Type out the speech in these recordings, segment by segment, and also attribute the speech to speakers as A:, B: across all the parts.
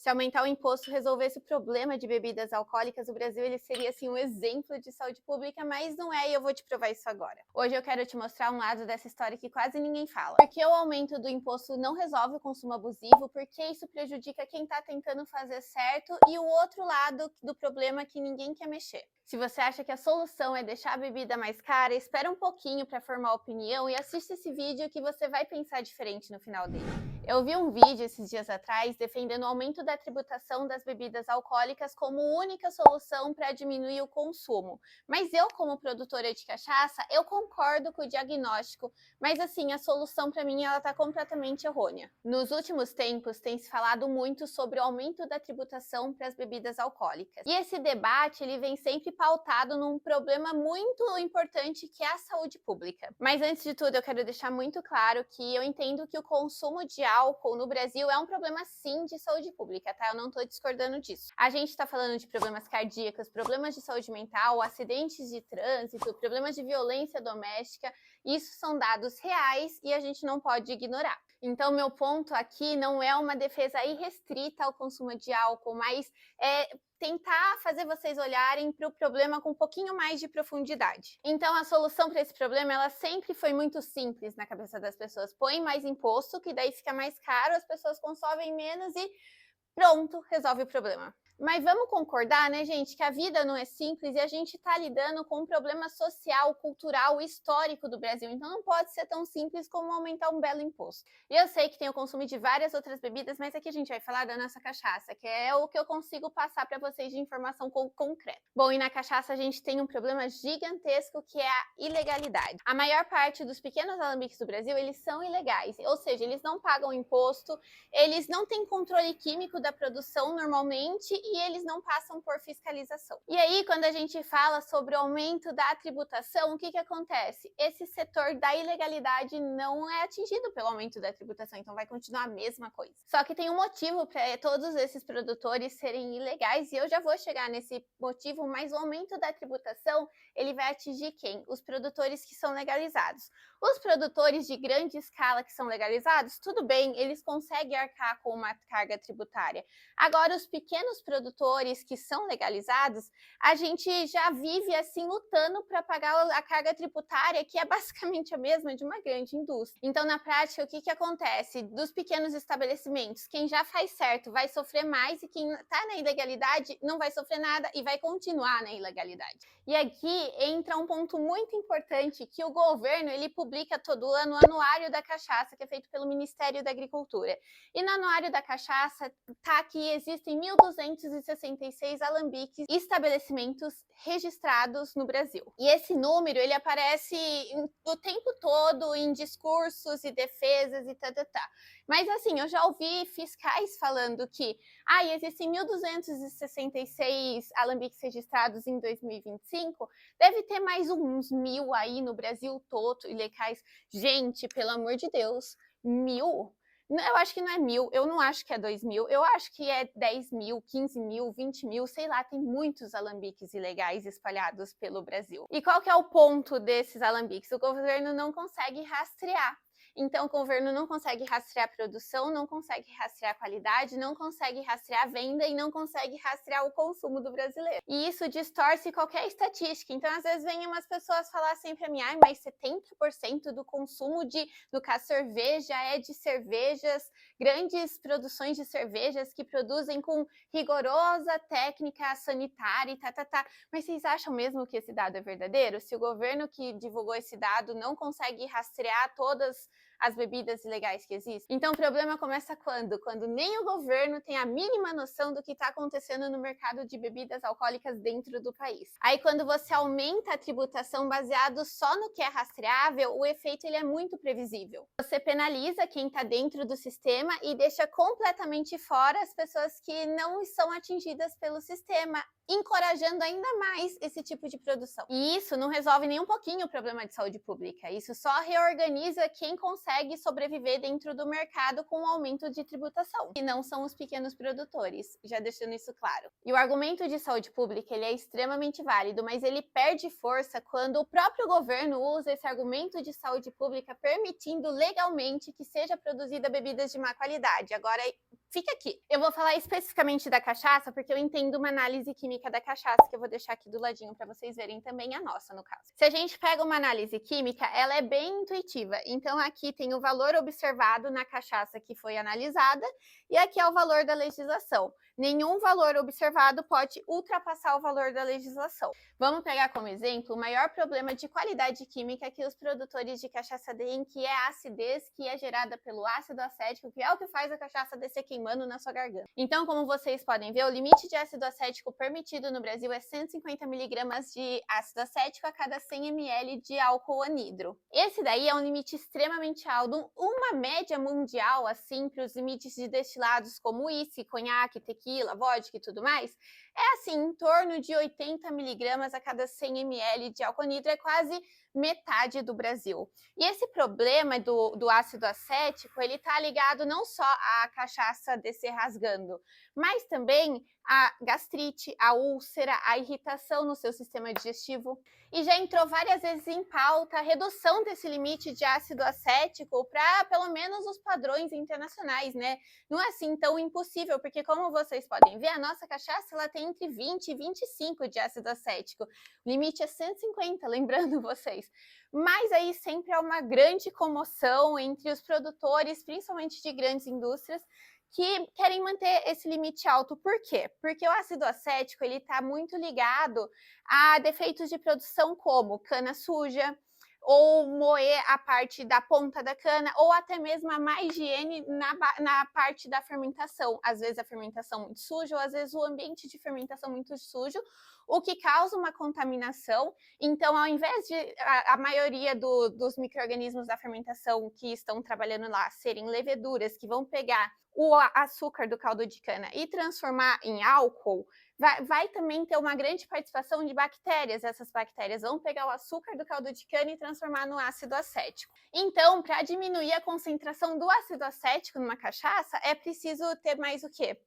A: Se aumentar o imposto resolvesse o problema de bebidas alcoólicas, o Brasil ele seria assim um exemplo de saúde pública, mas não é, e eu vou te provar isso agora. Hoje eu quero te mostrar um lado dessa história que quase ninguém fala. Porque o aumento do imposto não resolve o consumo abusivo, porque isso prejudica quem está tentando fazer certo, e o outro lado do problema que ninguém quer mexer. Se você acha que a solução é deixar a bebida mais cara, espera um pouquinho para formar opinião e assiste esse vídeo que você vai pensar diferente no final dele. Eu vi um vídeo esses dias atrás defendendo o aumento da tributação das bebidas alcoólicas como única solução para diminuir o consumo. Mas eu, como produtora de cachaça, eu concordo com o diagnóstico, mas assim, a solução para mim ela está completamente errônea. Nos últimos tempos tem se falado muito sobre o aumento da tributação para as bebidas alcoólicas. E esse debate ele vem sempre pautado num problema muito importante que é a saúde pública. Mas antes de tudo, eu quero deixar muito claro que eu entendo que o consumo de álcool no Brasil é um problema sim de saúde pública, tá? Eu não tô discordando disso. A gente tá falando de problemas cardíacos, problemas de saúde mental, acidentes de trânsito, problemas de violência doméstica. Isso são dados reais e a gente não pode ignorar. Então, meu ponto aqui não é uma defesa irrestrita ao consumo de álcool, mas é tentar fazer vocês olharem para o problema com um pouquinho mais de profundidade. Então, a solução para esse problema, ela sempre foi muito simples na cabeça das pessoas. Põe mais imposto, que daí fica mais caro, as pessoas consomem menos e pronto, resolve o problema. Mas vamos concordar, né, gente, que a vida não é simples e a gente está lidando com um problema social, cultural, histórico do Brasil. Então não pode ser tão simples como aumentar um belo imposto. E eu sei que tem o consumo de várias outras bebidas, mas aqui a gente vai falar da nossa cachaça, que é o que eu consigo passar para vocês de informação concreta. Bom, e na cachaça a gente tem um problema gigantesco que é a ilegalidade. A maior parte dos pequenos alambiques do Brasil, eles são ilegais, ou seja, eles não pagam imposto, eles não têm controle químico da produção normalmente e eles não passam por fiscalização. E aí, quando a gente fala sobre o aumento da tributação, o que acontece? Esse setor da ilegalidade não é atingido pelo aumento da tributação, então vai continuar a mesma coisa. Só que tem um motivo para todos esses produtores serem ilegais e eu já vou chegar nesse motivo, mas o aumento da tributação, ele vai atingir quem? Os produtores que são legalizados. Os produtores de grande escala que são legalizados, tudo bem, eles conseguem arcar com uma carga tributária. Agora, os pequenos produtores que são legalizados, a gente já vive assim lutando para pagar a carga tributária, que é basicamente a mesma de uma grande indústria. Então, na prática, o que acontece? Dos pequenos estabelecimentos, quem já faz certo vai sofrer mais e quem está na ilegalidade não vai sofrer nada e vai continuar na ilegalidade. E aqui entra um ponto muito importante que o governo ele publica todo ano o Anuário da Cachaça, que é feito pelo Ministério da Agricultura. E no Anuário da Cachaça tá que existem 1.266 alambiques e estabelecimentos registrados no Brasil. E esse número ele aparece o tempo todo em discursos e defesas e tá. Mas assim, eu já ouvi fiscais falando que existem 1.266 alambiques registrados em 2025, deve ter mais uns 1.000 aí no Brasil todo, ilegais. Gente, pelo amor de Deus, 1.000? Eu acho que não é 1.000, eu não acho que é 2.000, eu acho que é 10.000, 15.000, 20.000, sei lá, tem muitos alambiques ilegais espalhados pelo Brasil. E qual que é o ponto desses alambiques? O governo não consegue rastrear. Então, o governo não consegue rastrear a produção, não consegue rastrear a qualidade, não consegue rastrear a venda e não consegue rastrear o consumo do brasileiro. E isso distorce qualquer estatística. Então, às vezes, vem umas pessoas falar assim para mim, mas 70% do consumo no caso, cerveja é de cervejas, grandes produções de cervejas que produzem com rigorosa técnica sanitária e tá. Mas vocês acham mesmo que esse dado é verdadeiro? Se o governo que divulgou esse dado não consegue rastrear todas as bebidas ilegais que existem? Então o problema começa quando? Quando nem o governo tem a mínima noção do que está acontecendo no mercado de bebidas alcoólicas dentro do país. Aí quando você aumenta a tributação baseado só no que é rastreável, o efeito ele é muito previsível. Você penaliza quem está dentro do sistema e deixa completamente fora as pessoas que não são atingidas pelo sistema, encorajando ainda mais esse tipo de produção. E isso não resolve nem um pouquinho o problema de saúde pública. Isso só reorganiza quem consegue sobreviver dentro do mercado com o aumento de tributação, que não são os pequenos produtores, já deixando isso claro. E o argumento de saúde pública ele é extremamente válido, mas ele perde força quando o próprio governo usa esse argumento de saúde pública permitindo legalmente que seja produzida bebidas de má qualidade. Agora, fica aqui. Eu vou falar especificamente da cachaça, porque eu entendo uma análise química da cachaça, que eu vou deixar aqui do ladinho para vocês verem também a nossa, no caso. Se a gente pega uma análise química, ela é bem intuitiva. Então, aqui tem o valor observado na cachaça que foi analisada, e aqui é o valor da legislação. Nenhum valor observado pode ultrapassar o valor da legislação. Vamos pegar como exemplo o maior problema de qualidade química que os produtores de cachaça têm, que é a acidez, que é gerada pelo ácido acético, que é o que faz a cachaça descer queimando na sua garganta. Então, como vocês podem ver, o limite de ácido acético permitido no Brasil é 150 mg de ácido acético a cada 100 ml de álcool anidro. Esse daí é um limite extremamente alto, uma média mundial, assim, para os limites de destilados como uísque, conhaque, tequila, vodka e tudo mais, é assim, em torno de 80 mg a cada 100 ml de álcool anidro, é quase metade do Brasil. E esse problema do ácido acético, ele tá ligado não só à cachaça descer rasgando, mas também a gastrite, a úlcera, a irritação no seu sistema digestivo. E já entrou várias vezes em pauta a redução desse limite de ácido acético para pelo menos os padrões internacionais, né? Não é assim tão impossível, porque como vocês podem ver, a nossa cachaça ela tem entre 20 e 25 de ácido acético. O limite é 150, lembrando vocês. Mas aí sempre há uma grande comoção entre os produtores, principalmente de grandes indústrias, que querem manter esse limite alto. Por quê? Porque o ácido acético ele está muito ligado a defeitos de produção como cana suja, ou moer a parte da ponta da cana, ou até mesmo a má higiene na parte da fermentação. Às vezes a fermentação muito suja, ou às vezes o ambiente de fermentação muito sujo, o que causa uma contaminação. Então, ao invés de a maioria dos micro-organismos da fermentação que estão trabalhando lá serem leveduras, que vão pegar o açúcar do caldo de cana e transformar em álcool, vai também ter uma grande participação de bactérias. Essas bactérias vão pegar o açúcar do caldo de cana e transformar no ácido acético. Então, para diminuir a concentração do ácido acético numa cachaça, é preciso ter mais o quê?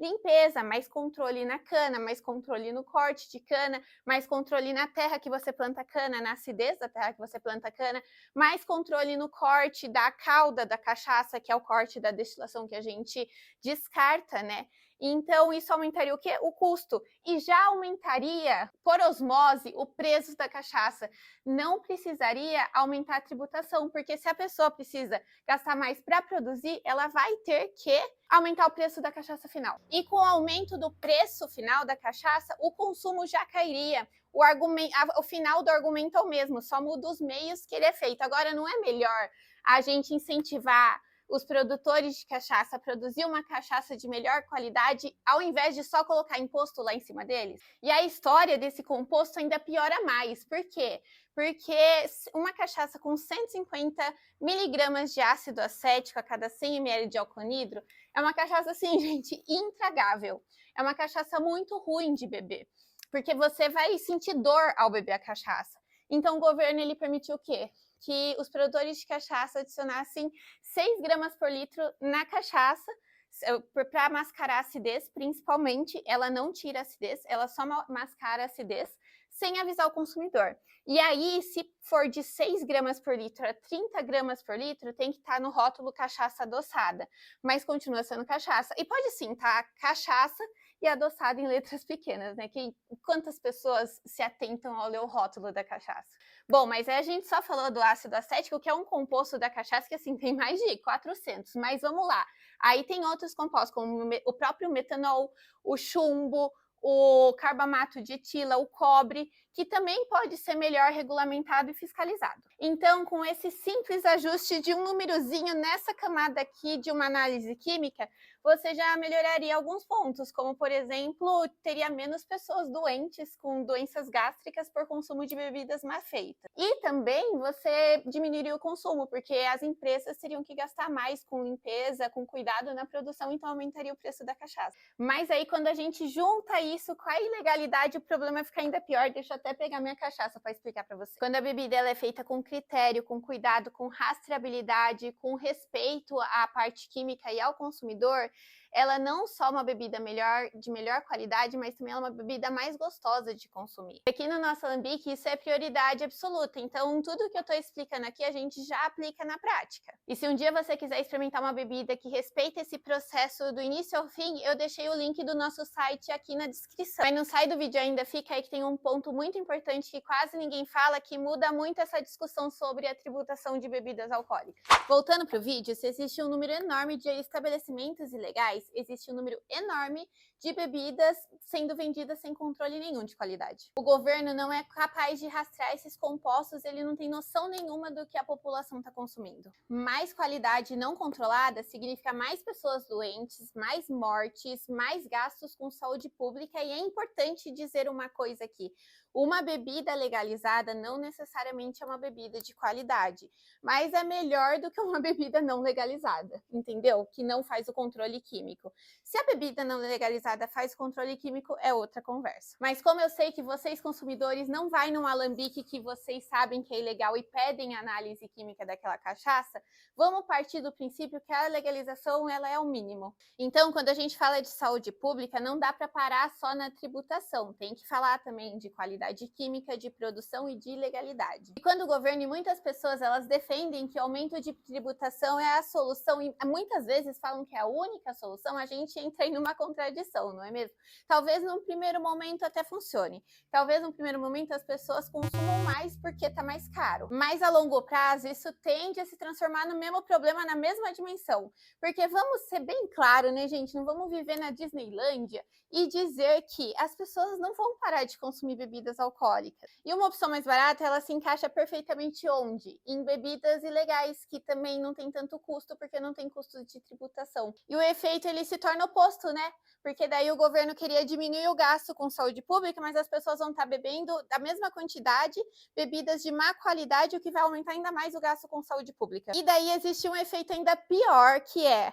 A: Limpeza, mais controle na cana, mais controle no corte de cana, mais controle na terra que você planta cana, na acidez da terra que você planta cana, mais controle no corte da cauda da cachaça, que é o corte da destilação que a gente descarta, né? Então, isso aumentaria o quê? O custo. E já aumentaria, por osmose, o preço da cachaça. Não precisaria aumentar a tributação, porque se a pessoa precisa gastar mais para produzir, ela vai ter que aumentar o preço da cachaça final. E com o aumento do preço final da cachaça, o consumo já cairia. O final do argumento é o mesmo, só muda os meios que ele é feito. Agora, não é melhor a gente incentivar os produtores de cachaça a produzir uma cachaça de melhor qualidade, ao invés de só colocar imposto lá em cima deles? E a história desse composto ainda piora mais. Por quê? Porque uma cachaça com 150 miligramas de ácido acético a cada 100 ml de álcool anidro é uma cachaça, assim, gente, intragável. É uma cachaça muito ruim de beber, porque você vai sentir dor ao beber a cachaça. Então, o governo ele permitiu o quê? Que os produtores de cachaça adicionassem 6 gramas por litro na cachaça, para mascarar a acidez, principalmente. Ela não tira a acidez, ela só mascara a acidez, sem avisar o consumidor. E aí, se for de 6 gramas por litro a 30 gramas por litro, tem que estar no rótulo cachaça adoçada, mas continua sendo cachaça. E pode sim estar cachaça e adoçada em letras pequenas, né? Que quantas pessoas se atentam ao ler o rótulo da cachaça? Bom, mas a gente só falou do ácido acético, que é um composto da cachaça que, assim, tem mais de 400, mas vamos lá. Aí tem outros compostos, como o próprio metanol, o chumbo, o carbamato de etila, o cobre, que também pode ser melhor regulamentado e fiscalizado. Então, com esse simples ajuste de um númerozinho nessa camada aqui de uma análise química, você já melhoraria alguns pontos, como, por exemplo, teria menos pessoas doentes com doenças gástricas por consumo de bebidas mal feitas. E também você diminuiria o consumo, porque as empresas teriam que gastar mais com limpeza, com cuidado na produção, então aumentaria o preço da cachaça. Mas aí, quando a gente junta isso com a ilegalidade, o problema fica ainda pior. Deixa eu até pegar minha cachaça para explicar para você. Quando a bebida ela é feita com critério, com cuidado, com rastreabilidade, com respeito à parte química e ao consumidor, ela não só é uma bebida de melhor qualidade, mas também é uma bebida mais gostosa de consumir. Aqui no nosso Alambique, isso é prioridade absoluta, então tudo que eu estou explicando aqui, a gente já aplica na prática. E se um dia você quiser experimentar uma bebida que respeita esse processo do início ao fim, eu deixei o link do nosso site aqui na descrição. Mas não sai do vídeo ainda, fica aí que tem um ponto muito importante que quase ninguém fala, que muda muito essa discussão sobre a tributação de bebidas alcoólicas. Voltando para o vídeo, se existe um número enorme de estabelecimentos ilegais, existe um número enorme de bebidas sendo vendidas sem controle nenhum de qualidade. O governo não é capaz de rastrear esses compostos, ele não tem noção nenhuma do que a população está consumindo. Mais qualidade não controlada significa mais pessoas doentes, mais mortes, mais gastos com saúde pública, e é importante dizer uma coisa aqui. Uma bebida legalizada não necessariamente é uma bebida de qualidade, mas é melhor do que uma bebida não legalizada, entendeu? Que não faz o controle químico. Se a bebida não legalizada faz controle químico, é outra conversa. Mas como eu sei que vocês, consumidores, não vai num alambique que vocês sabem que é ilegal e pedem análise química daquela cachaça, vamos partir do princípio que a legalização ela é o mínimo. Então, quando a gente fala de saúde pública, não dá para parar só na tributação, tem que falar também de qualidade química, de produção e de legalidade. E quando o governo e muitas pessoas elas defendem que o aumento de tributação é a solução e muitas vezes falam que é a única solução, a gente entra em uma contradição, não é mesmo? Talvez num primeiro momento até funcione. Talvez num primeiro momento as pessoas consumam mais porque está mais caro. Mas a longo prazo isso tende a se transformar no mesmo problema, na mesma dimensão. Porque vamos ser bem claro, né, gente? Não vamos viver na Disneylândia e dizer que as pessoas não vão parar de consumir bebidas alcoólicas. E uma opção mais barata, ela se encaixa perfeitamente onde? Em bebidas ilegais, que também não tem tanto custo, porque não tem custo de tributação. E o efeito, ele se torna oposto, né? Porque daí o governo queria diminuir o gasto com saúde pública, mas as pessoas vão estar bebendo da mesma quantidade, bebidas de má qualidade, o que vai aumentar ainda mais o gasto com saúde pública. E daí existe um efeito ainda pior, que é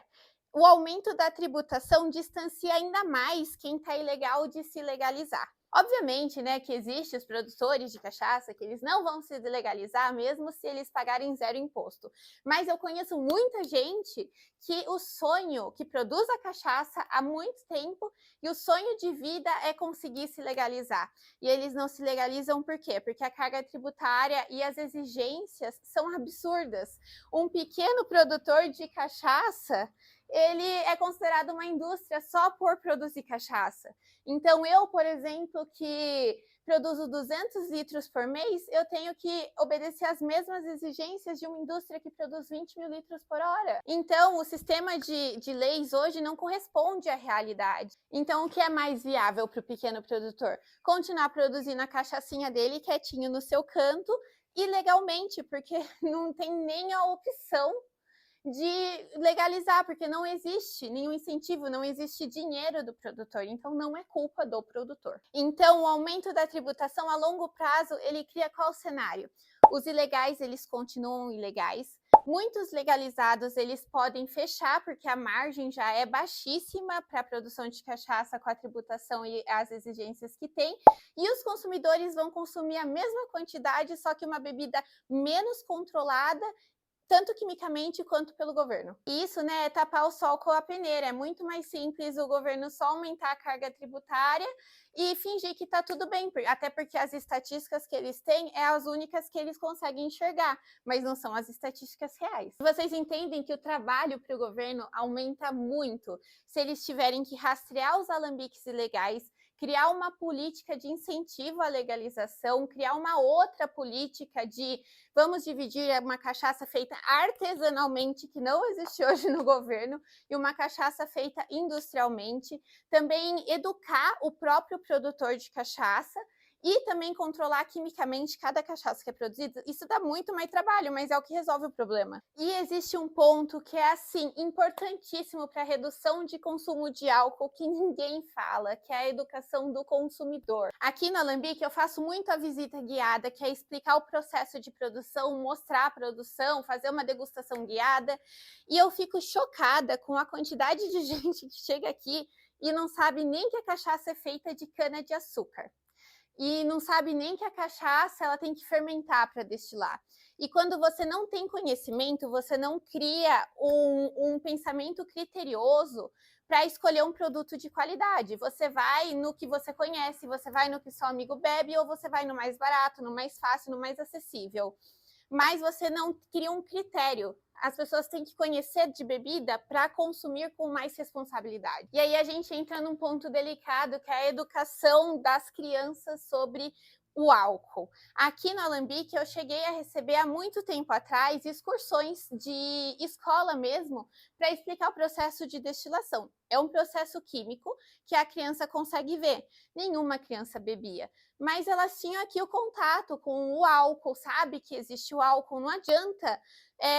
A: o aumento da tributação distancia ainda mais quem está ilegal de se legalizar. Obviamente, né, que existem os produtores de cachaça que eles não vão se legalizar mesmo se eles pagarem zero imposto. Mas eu conheço muita gente que o sonho, que produz a cachaça há muito tempo e o sonho de vida é conseguir se legalizar. E eles não se legalizam por quê? Porque a carga tributária e as exigências são absurdas. Um pequeno produtor de cachaça, ele é considerado uma indústria só por produzir cachaça. Então, eu, por exemplo, que produzo 200 litros por mês, eu tenho que obedecer às mesmas exigências de uma indústria que produz 20 mil litros por hora. Então, o sistema de leis hoje não corresponde à realidade. Então, o que é mais viável para o pequeno produtor? Continuar produzindo a cachaçinha dele quietinho no seu canto, ilegalmente, porque não tem nem a opção de legalizar, porque não existe nenhum incentivo, não existe dinheiro do produtor, então não é culpa do produtor. Então, o aumento da tributação a longo prazo, ele cria qual cenário? Os ilegais, eles continuam ilegais. Muitos legalizados, eles podem fechar, porque a margem já é baixíssima para a produção de cachaça com a tributação e as exigências que tem. E os consumidores vão consumir a mesma quantidade, só que uma bebida menos controlada, tanto quimicamente quanto pelo governo. E isso, né, é tapar o sol com a peneira. É muito mais simples o governo só aumentar a carga tributária e fingir que tá tudo bem, até porque as estatísticas que eles têm é as únicas que eles conseguem enxergar, mas não são as estatísticas reais. Vocês entendem que o trabalho para o governo aumenta muito se eles tiverem que rastrear os alambiques ilegais, criar uma política de incentivo à legalização, criar uma outra política de vamos dividir uma cachaça feita artesanalmente, que não existe hoje no governo, e uma cachaça feita industrialmente. Também educar o próprio produtor de cachaça e também controlar quimicamente cada cachaça que é produzida. Isso dá muito mais trabalho, mas é o que resolve o problema. E existe um ponto que é, assim, importantíssimo para a redução de consumo de álcool, que ninguém fala, que é a educação do consumidor. Aqui no Alambique eu faço muito a visita guiada, que é explicar o processo de produção, mostrar a produção, fazer uma degustação guiada, e eu fico chocada com a quantidade de gente que chega aqui e não sabe nem que a cachaça é feita de cana-de-açúcar. E não sabe nem que a cachaça ela tem que fermentar para destilar. E quando você não tem conhecimento, você não cria um pensamento criterioso, para escolher um produto de qualidade. Você vai no que você conhece, você vai no que seu amigo bebe, ou você vai no mais barato, no mais fácil, no mais acessível. Mas você não cria um critério. As pessoas têm que conhecer de bebida para consumir com mais responsabilidade. E aí a gente entra num ponto delicado, que é a educação das crianças sobre o álcool. Aqui no Alambique, eu cheguei a receber há muito tempo atrás excursões de escola mesmo para explicar o processo de destilação. É um processo químico que a criança consegue ver. Nenhuma criança bebia, mas elas tinham aqui o contato com o álcool, sabe que existe o álcool. Não adianta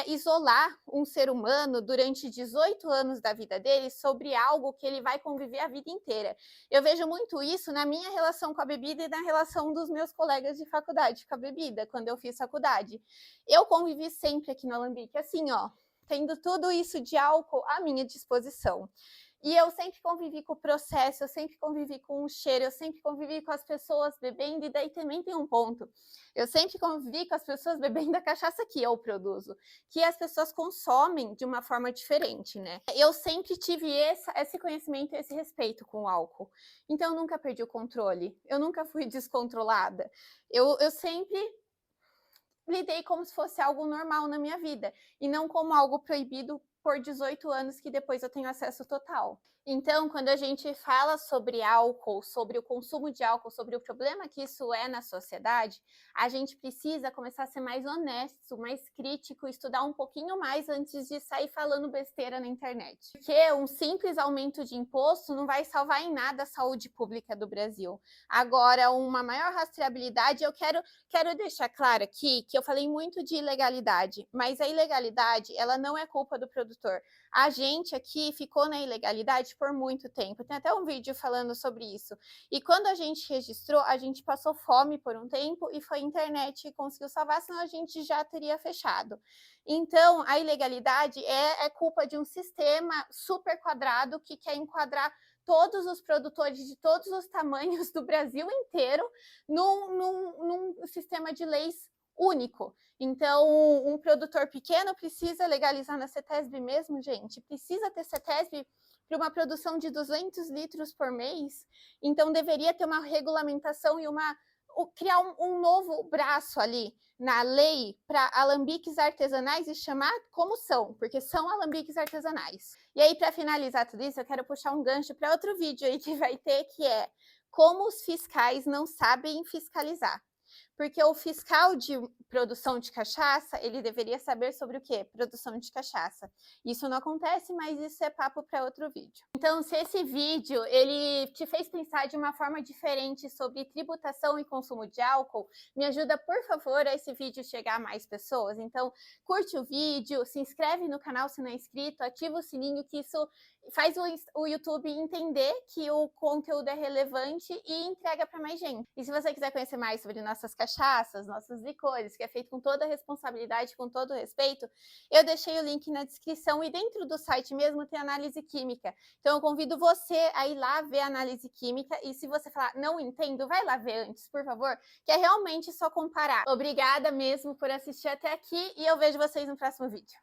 A: isolar um ser humano durante 18 anos da vida dele sobre algo que ele vai conviver a vida inteira. Eu vejo muito isso na minha relação com a bebida e na relação dos meus colegas de faculdade com a bebida, quando eu fiz faculdade. Eu convivi sempre aqui no Alambique, assim, ó, tendo tudo isso de álcool à minha disposição. E eu sempre convivi com o processo, eu sempre convivi com o cheiro, eu sempre convivi com as pessoas bebendo, e daí também tem um ponto. Eu sempre convivi com as pessoas bebendo a cachaça que eu produzo, que as pessoas consomem de uma forma diferente, né? Eu sempre tive esse conhecimento, esse respeito com o álcool. Então eu nunca perdi o controle, eu nunca fui descontrolada. Eu sempre lidei como se fosse algo normal na minha vida, e não como algo proibido por 18 anos que depois eu tenho acesso total. Então, quando a gente fala sobre álcool, sobre o consumo de álcool, sobre o problema que isso é na sociedade, a gente precisa começar a ser mais honesto, mais crítico, estudar um pouquinho mais antes de sair falando besteira na internet. Porque um simples aumento de imposto não vai salvar em nada a saúde pública do Brasil. Agora, uma maior rastreabilidade, eu quero deixar claro aqui que eu falei muito de ilegalidade, mas a ilegalidade, ela não é culpa do produtor. A gente aqui ficou na ilegalidade por muito tempo. Tem até um vídeo falando sobre isso. E quando a gente registrou, a gente passou fome por um tempo e foi a internet que conseguiu salvar, senão a gente já teria fechado. Então, a ilegalidade é culpa de um sistema super quadrado que quer enquadrar todos os produtores de todos os tamanhos do Brasil inteiro num sistema de leis único. Então, um produtor pequeno precisa legalizar na CETESB mesmo, gente? Precisa ter CETESB para uma produção de 200 litros por mês? Então, deveria ter uma regulamentação e criar um novo braço ali na lei para alambiques artesanais e chamar como são, porque são alambiques artesanais. E aí, para finalizar tudo isso, eu quero puxar um gancho para outro vídeo aí que vai ter, que é como os fiscais não sabem fiscalizar. Porque o fiscal de produção de cachaça, ele deveria saber sobre o quê? Produção de cachaça. Isso não acontece, mas isso é papo para outro vídeo. Então, se esse vídeo ele te fez pensar de uma forma diferente sobre tributação e consumo de álcool, me ajuda, por favor, a esse vídeo chegar a mais pessoas. Então, curte o vídeo, se inscreve no canal se não é inscrito, ativa o sininho, que isso faz o YouTube entender que o conteúdo é relevante e entrega para mais gente. E se você quiser conhecer mais sobre nossas cachaças, nossos licores, que é feito com toda a responsabilidade, com todo o respeito, eu deixei o link na descrição, e dentro do site mesmo tem análise química. Então eu convido você a ir lá ver a análise química, e se você falar, não entendo, vai lá ver antes, por favor, que é realmente só comparar. Obrigada mesmo por assistir até aqui, e eu vejo vocês no próximo vídeo.